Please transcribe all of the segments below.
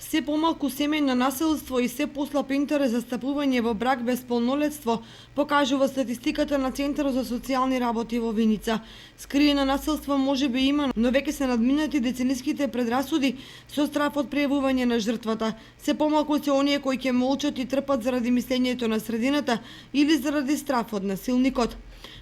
Се помалку семејно насилство и се послаб интерес за стапување во брак без полнолетство, покажува статистиката на Центарот за социјални работи во Виница. Скриено насилство може би има, но веќе се надминати децениските предрасуди со страф од пријавување на жртвата. Се помалку се оние кои ќе молчат и трпат заради мислењето на средината или заради страф од насилникот.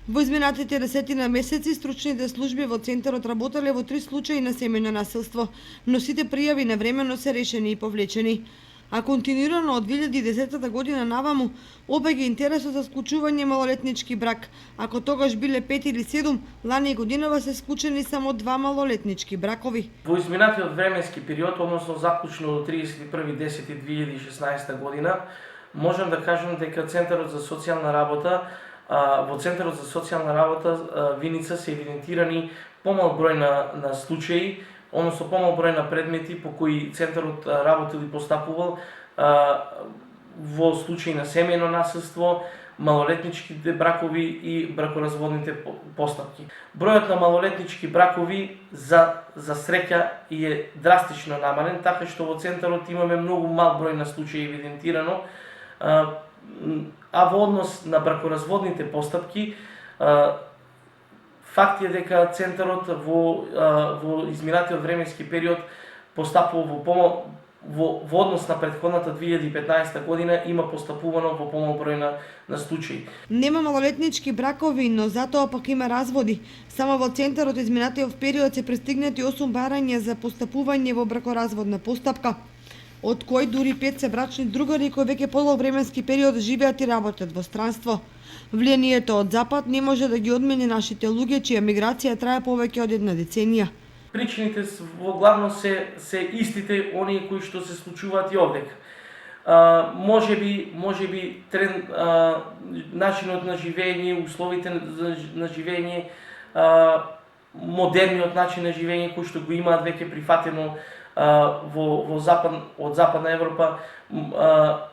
Во изминатите 10 месеци стручните служби во Центарот работеле во 3 случаи на семејно насилство, но сите пријави навремено се решени и повлечени. А континуирано од 2010 година наваму обеѓа интересот за склучување малолетнички брак. Ако тогаш биле 5 или 7, лани годинава се склучени само 2 малолетнички бракови. Во изминатиот временски период, односно заклучно до 31.10.2016 година, можам да кажам дека Центарот за социјална работа во Центарот за социјална работа Виница се евидентирани помал број на случаи, односно помал број на предмети по кои Центарот работил и постапувал во случаи на семејно насилство, малолетничките бракови и бракоразводните постапки. Бројот на малолетнички бракови за среќа е драстично намален, така што во Центарот имаме многу мал број на случаи евидентирано, а во однос на бракоразводните постапки, факт е дека Центарот во изминатиот временски период постапува во однос на претходната 2015 година има постапувано во помал број на случаи. Нема малолетнички бракови, но затоа пак има разводи. Само во Центарот изминатиот период се пристигнати 8 барања за постапување во бракоразводна постапка, од кои дури 5 се брачни другари кои веќе подолг временски период живеат и работат во странство. Влијанието од Запад не може да ги одмени нашите луѓе чија миграција трае повеќе од 1 деценија. Причините во главно се истите оние кои што се случуваат и овдека. Може би тренд, начинот на живење, условите на живење, модерниот начин на живење кој што го имаат веќе прифатено од Западна Европа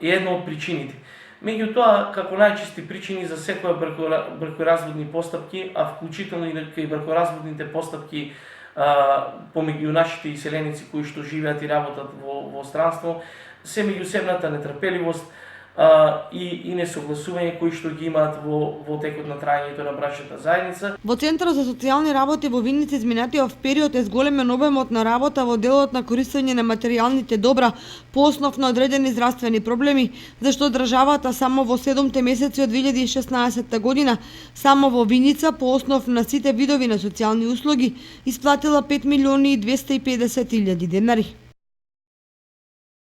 е една од причините. Меѓутоа, како најчести причини за секоја бракоразводни постапки, а вклучително и кај бракоразводните постапки помеѓу нашите иселеници кои што живеат и работат во странство, се меѓусебната нетрпеливост и несогласување кои што ги имаат во текот на трајањето на брачната заедница. Во Центарот за социјални работи во Виница изминатиот период е зголемен обемот на работа во делот на користење на материјалните добра по основ на одредени здравствени проблеми, зашто државата само во 7 месеци од 2016 година само во Виница по основ на сите видови на социјални услуги исплатила 5.250.000 денари.